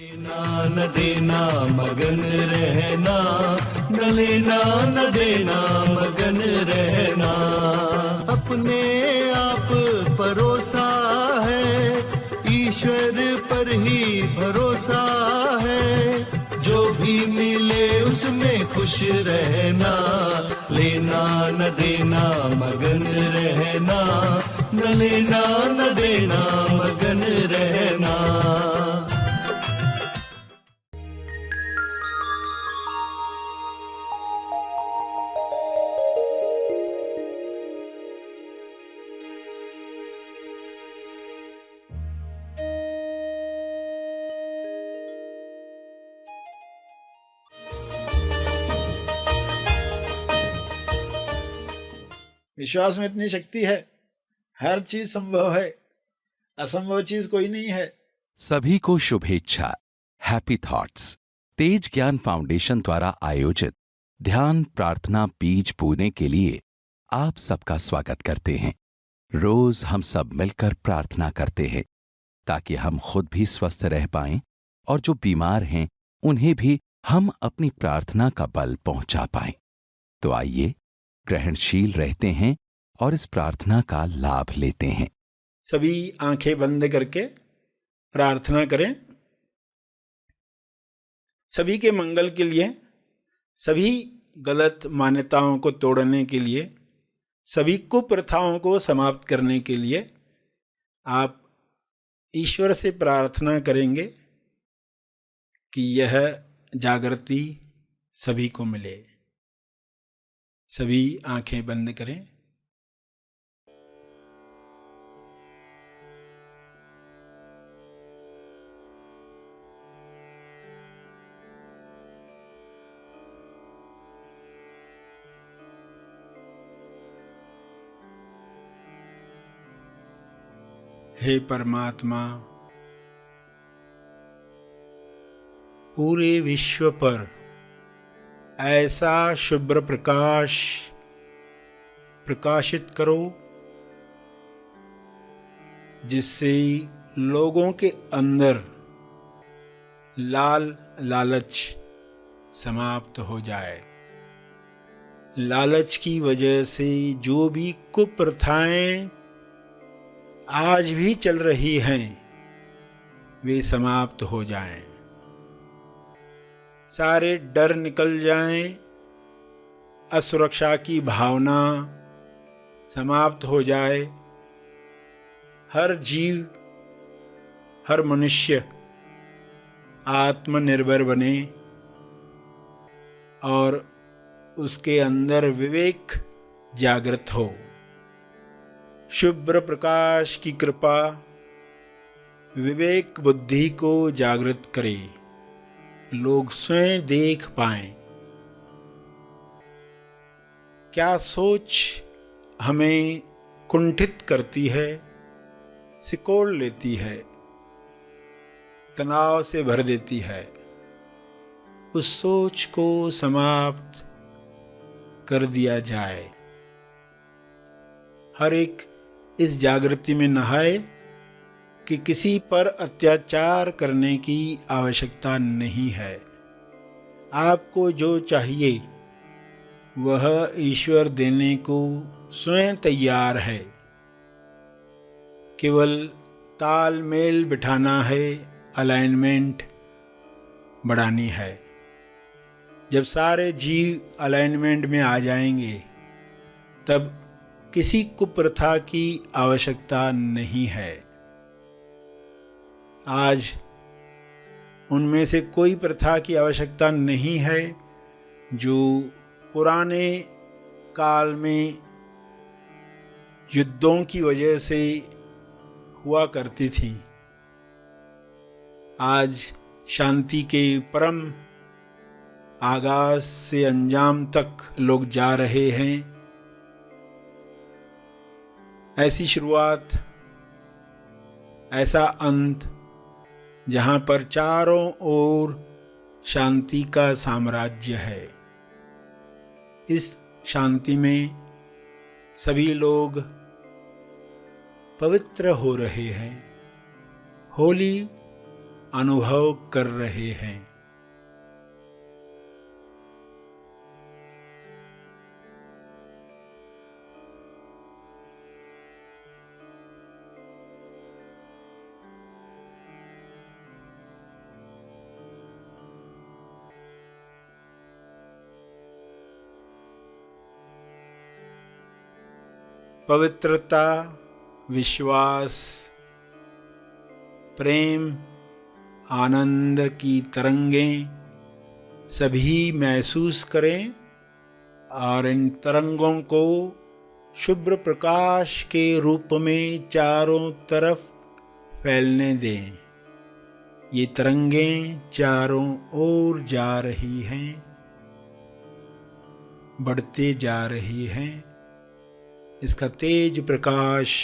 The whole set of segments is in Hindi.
लेना न देना मगन रहना, न लेना न देना मगन रहना। अपने आप परोसा है, ईश्वर पर ही भरोसा है। जो भी मिले उसमें खुश रहना, लेना न देना मगन रहना, न लेना न देना मगन रहना। विश्वास में इतनी शक्ति है, हर चीज संभव है, असंभव चीज कोई नहीं है। सभी को शुभेच्छा। हैप्पी थॉट्स तेज ज्ञान फाउंडेशन द्वारा आयोजित ध्यान प्रार्थना बीज बोने के लिए आप सबका स्वागत करते हैं। रोज हम सब मिलकर प्रार्थना करते हैं ताकि हम खुद भी स्वस्थ रह पाएं और जो बीमार हैं उन्हें भी हम अपनी प्रार्थना का बल पहुंचा पाएं। तो आइए ग्रहणशील रहते हैं और इस प्रार्थना का लाभ लेते हैं। सभी आंखें बंद करके प्रार्थना करें। सभी के मंगल के लिए, सभी गलत मान्यताओं को तोड़ने के लिए, सभी कुप्रथाओं को समाप्त करने के लिए आप ईश्वर से प्रार्थना करेंगे कि यह जागृति सभी को मिले। सभी आंखें बंद करें। हे परमात्मा, पूरे विश्व पर ऐसा शुभ्र प्रकाश प्रकाशित करो जिससे लोगों के अंदर लालच समाप्त हो जाए। लालच की वजह से जो भी कुप्रथाएं आज भी चल रही हैं वे समाप्त हो जाएं। सारे डर निकल जाएं, असुरक्षा की भावना समाप्त हो जाए। हर जीव, हर मनुष्य आत्मनिर्भर बने और उसके अंदर विवेक जागृत हो। शुभ्र प्रकाश की कृपा विवेक बुद्धि को जागृत करे, लोग स्वयं देख पाएं क्या सोच हमें कुंठित करती है, सिकोड़ लेती है, तनाव से भर देती है। उस सोच को समाप्त कर दिया जाए। हर एक इस जागृति में नहाए कि किसी पर अत्याचार करने की आवश्यकता नहीं है। आपको जो चाहिए वह ईश्वर देने को स्वयं तैयार है। केवल तालमेल बिठाना है, अलाइनमेंट बढ़ानी है। जब सारे जीव अलाइनमेंट में आ जाएंगे तब किसी कुप्रथा की आवश्यकता नहीं है। आज उनमें से कोई प्रथा की आवश्यकता नहीं है जो पुराने काल में युद्धों की वजह से हुआ करती थी। आज शांति के परम आगाज से अंजाम तक लोग जा रहे हैं। ऐसी शुरुआत, ऐसा अंत जहाँ पर चारों ओर शांति का साम्राज्य है। इस शांति में सभी लोग पवित्र हो रहे हैं। होली अनुभव कर रहे हैं। पवित्रता, विश्वास, प्रेम, आनंद की तरंगें सभी महसूस करें और इन तरंगों को शुभ्र प्रकाश के रूप में चारों तरफ फैलने दें। ये तरंगें चारों ओर जा रही हैं, बढ़ते जा रही हैं। इसका तेज प्रकाश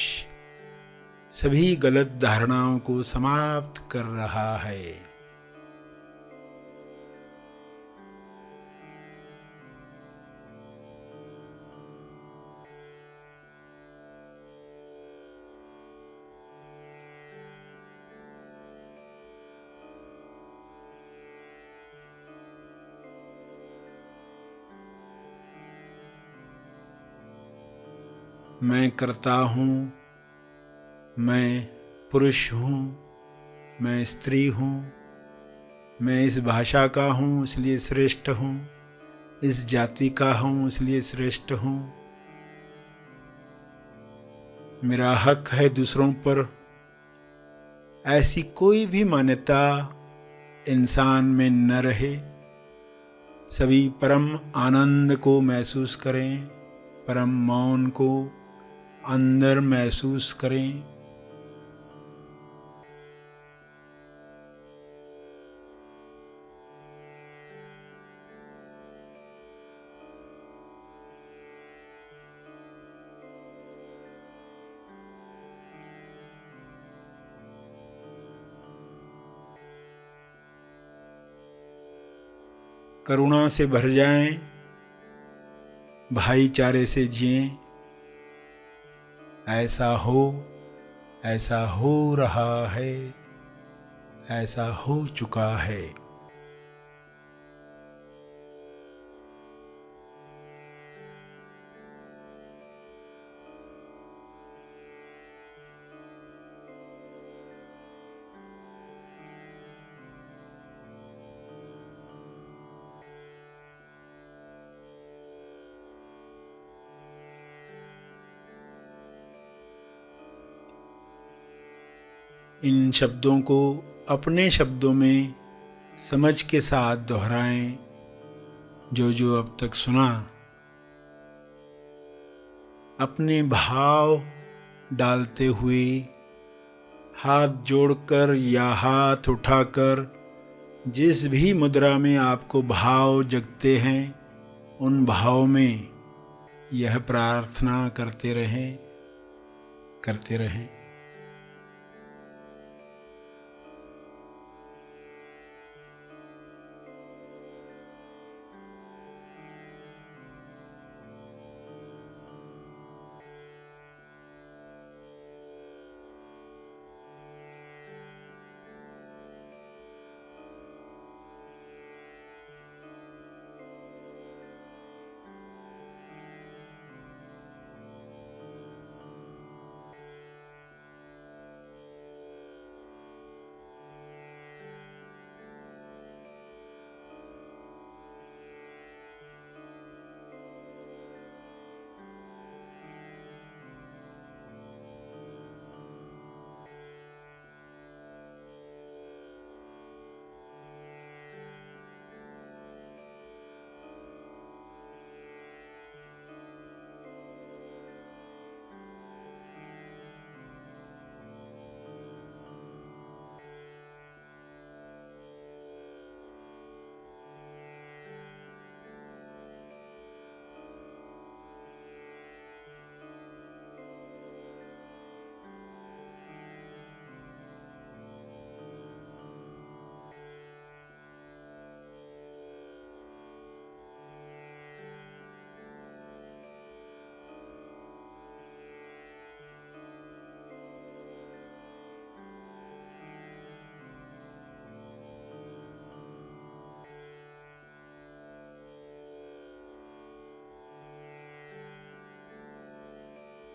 सभी गलत धारणाओं को समाप्त कर रहा है। मैं करता हूँ, मैं पुरुष हूँ, मैं स्त्री हूँ, मैं इस भाषा का हूँ इसलिए श्रेष्ठ हूँ, इस जाति का हूँ इसलिए श्रेष्ठ हूँ। मेरा हक है दूसरों पर। ऐसी कोई भी मान्यता इंसान में न रहे। सभी परम आनंद को महसूस करें, परम मौन को अंदर महसूस करें। करुणा से भर जाएं, भाईचारे से जिएं। ऐसा हो रहा है, ऐसा हो चुका है। इन शब्दों को अपने शब्दों में समझ के साथ दोहराएं। जो अब तक सुना, अपने भाव डालते हुए हाथ जोड़कर या हाथ उठाकर जिस भी मुद्रा में आपको भाव जगते हैं, उन भाव में यह प्रार्थना करते रहें।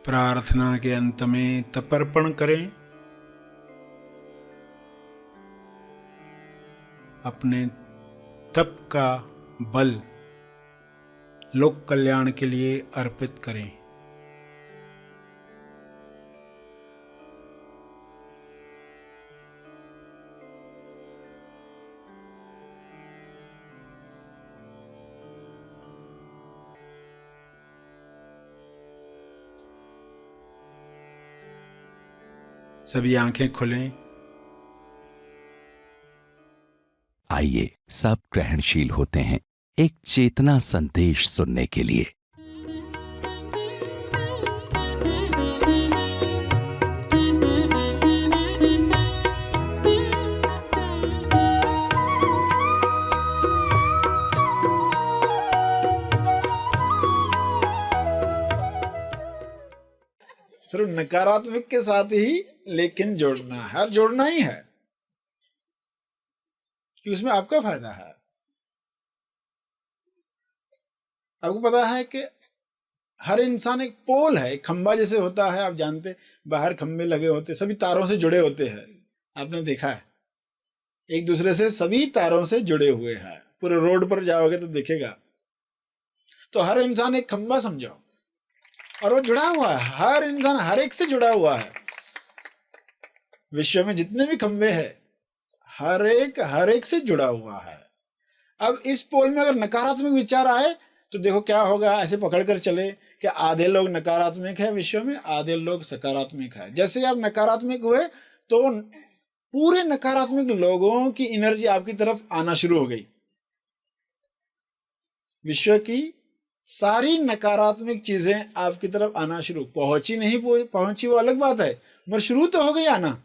प्रार्थना के अंत में तर्पण करें। अपने तप का बल लोक कल्याण के लिए अर्पित करें। सभी आंखें खोलें। आइए सब ग्रहणशील होते हैं एक चेतना संदेश सुनने के लिए। सिर्फ नकारात्मक के साथ ही लेकिन जोड़ना है, और जोड़ना ही है कि उसमें आपका फायदा है। आपको पता है कि हर इंसान एक पोल है, एक खंबा जैसे होता है। आप जानते, बाहर खंबे लगे होते, सभी तारों से जुड़े होते हैं। आपने देखा है, एक दूसरे से सभी तारों से जुड़े हुए हैं। पूरे रोड पर जाओगे तो दिखेगा। तो हर इंसान एक खंबा समझो, और वो जुड़ा हुआ है। हर इंसान हर एक से जुड़ा हुआ है। विश्व में जितने भी खंबे हैं, हर एक से जुड़ा हुआ है। अब इस पोल में अगर नकारात्मक विचार आए तो देखो क्या होगा। ऐसे पकड़कर चले कि आधे लोग नकारात्मक है विश्व में, आधे लोग सकारात्मक है। जैसे ही आप नकारात्मक हुए तो पूरे नकारात्मक लोगों की एनर्जी आपकी तरफ आना शुरू हो गई। विश्व की सारी नकारात्मक चीजें आपकी तरफ आना शुरू, पहुंची नहीं पहुंची वो अलग बात है, मगर शुरू तो हो गई आना।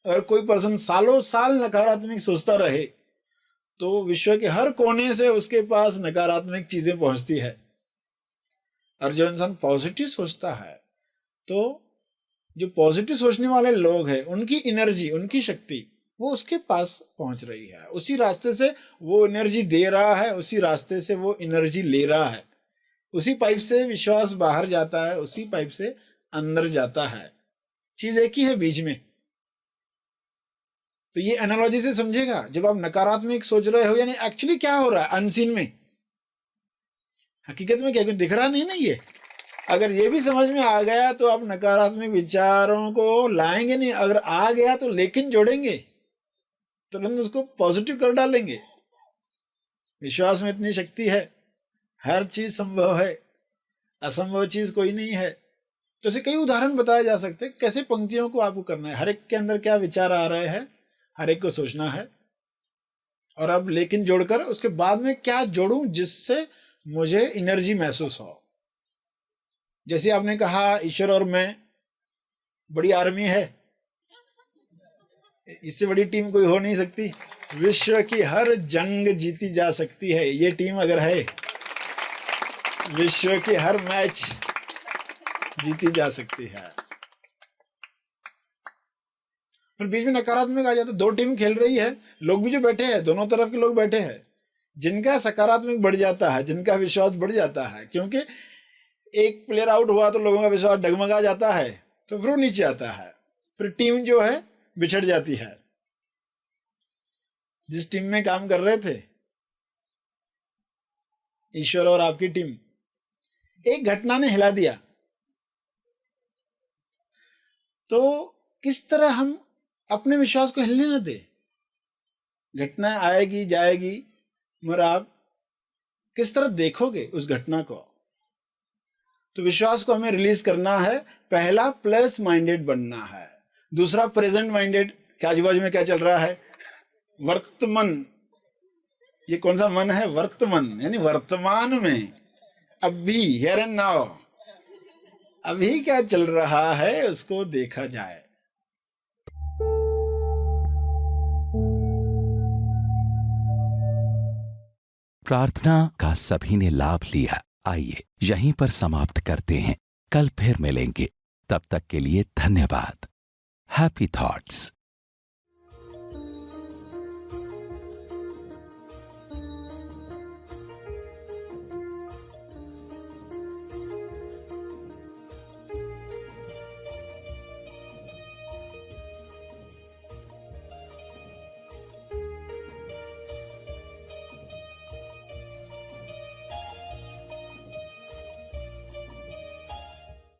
अगर कोई पर्सन सालों साल नकारात्मक सोचता रहे तो विश्व के हर कोने से उसके पास नकारात्मक चीजें पहुंचती है। और जो इंसान पॉजिटिव सोचता है, तो जो पॉजिटिव सोचने वाले लोग हैं, उनकी एनर्जी, उनकी शक्ति वो उसके पास पहुंच रही है। उसी रास्ते से वो एनर्जी दे रहा है, उसी रास्ते से वो एनर्जी ले रहा है। उसी पाइप से विश्वास बाहर जाता है, उसी पाइप से अंदर जाता है। चीज एक ही है बीच में। तो ये एनालॉजी से समझेगा। जब आप नकारात्मक सोच रहे हो, यानी एक्चुअली क्या हो रहा है अनसीन में, हकीकत में क्या कुछ दिख रहा नहीं ना। ये अगर ये भी समझ में आ गया तो आप नकारात्मक विचारों को लाएंगे नहीं। अगर आ गया तो लेकिन जोड़ेंगे, तुरंत उसको पॉजिटिव कर डालेंगे। विश्वास में इतनी शक्ति है, हर चीज संभव है, असंभव चीज कोई नहीं है। तो ऐसे कई उदाहरण बताए जा सकते हैं कैसे पंक्तियों को आपको करना है। हर एक के अंदर क्या विचार आ रहे हैं, हर एक को सोचना है। और अब लेकिन जोड़कर उसके बाद में क्या जोड़ूं जिससे मुझे एनर्जी महसूस हो। जैसे आपने कहा ईश्वर और मैं, बड़ी आर्मी है, इससे बड़ी टीम कोई हो नहीं सकती। विश्व की हर जंग जीती जा सकती है ये टीम अगर है। विश्व की हर मैच जीती जा सकती है। और बीच में नकारात्मक आ जाता है। दो टीम खेल रही है, लोग भी जो बैठे हैं, दोनों तरफ के लोग बैठे हैं, जिनका सकारात्मक बढ़ जाता है, जिनका विश्वास बढ़ जाता है, क्योंकि एक प्लेयर आउट हुआ तो लोगों का विश्वास डगमगा जाता है, तो फिर वो नीचे आता है। फिर टीम जो है बिछड़ जाती है। जिस टीम में काम कर रहे थे ईश्वर और आपकी टीम, एक घटना ने हिला दिया, तो किस तरह हम अपने विश्वास को हिलने न दे। घटना आएगी जाएगी, मगर आप किस तरह देखोगे उस घटना को। तो विश्वास को हमें रिलीज करना है। पहला प्लस माइंडेड बनना है, दूसरा प्रेजेंट माइंडेड। क्या आजू बाजू में क्या चल रहा है, वर्तमान। ये कौन सा मन है, वर्तमान, यानी वर्तमान में, अभी, हियर एंड नाउ, अभी क्या चल रहा है उसको देखा जाए। प्रार्थना का सभी ने लाभ लिया। आइए यहीं पर समाप्त करते हैं, कल फिर मिलेंगे। तब तक के लिए धन्यवाद। Happy thoughts.